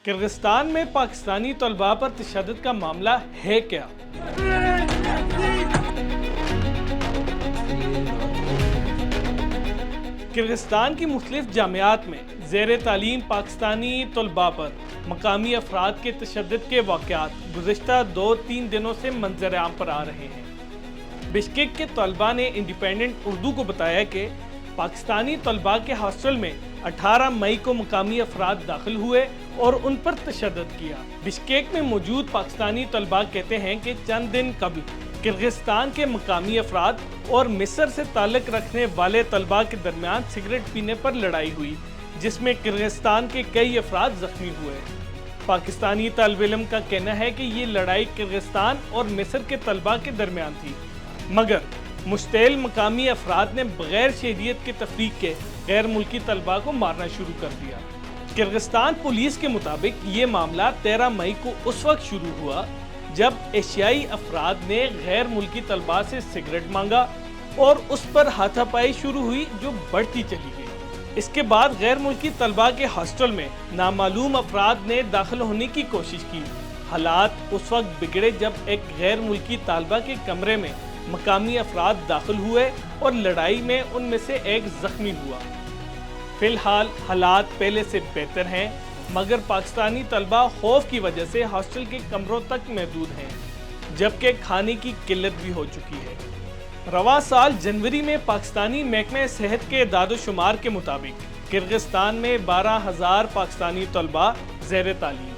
کرغستان میں پاکستانی طلباء پر تشدد کا معاملہ ہے کیا؟ کرغستان کی مختلف جامعات میں زیر تعلیم پاکستانی طلباء پر مقامی افراد کے تشدد کے واقعات گزشتہ 2-3 دنوں سے منظر عام پر آ رہے ہیں۔ بشکیک کے طلباء نے انڈیپینڈنٹ اردو کو بتایا کہ پاکستانی طلباء کے ہاسٹل میں 18 مئی کو مقامی افراد داخل ہوئے اور ان پر تشدد کیا۔ بشکیک میں موجود پاکستانی طلباء کہتے ہیں کہ چند دن قبل کرغستان کے مقامی افراد اور مصر سے تعلق رکھنے والے طلباء کے درمیان سگریٹ پینے پر لڑائی ہوئی، جس میں کرغستان کے کئی افراد زخمی ہوئے۔ پاکستانی طالب علم کا کہنا ہے کہ یہ لڑائی کرغستان اور مصر کے طلباء کے درمیان تھی، مگر مشتعل مقامی افراد نے بغیر شہریت کے تفریق کے غیر ملکی طلباء کو مارنا شروع کر دیا۔ کرغستان پولیس کے مطابق یہ معاملہ 13 مئی کو اس وقت شروع ہوا جب ایشیائی افراد نے غیر ملکی طلباء سے سگریٹ مانگا اور اس پر ہاتھا پائی شروع ہوئی جو بڑھتی چلی گئی۔ اس کے بعد غیر ملکی طلباء کے ہاسٹل میں نامعلوم افراد نے داخل ہونے کی کوشش کی۔ حالات اس وقت بگڑے جب ایک غیر ملکی طالبہ کے کمرے میں مقامی افراد داخل ہوئے اور لڑائی میں ان میں سے ایک زخمی ہوا۔ فی الحال حالات پہلے سے بہتر ہیں، مگر پاکستانی طلبہ خوف کی وجہ سے ہاسٹل کے کمروں تک محدود ہیں، جبکہ کھانے کی قلت بھی ہو چکی ہے۔ رواں سال جنوری میں پاکستانی محکمہ صحت کے اعداد و شمار کے مطابق کرغستان میں 12,000 پاکستانی طلبہ زیر تعلیم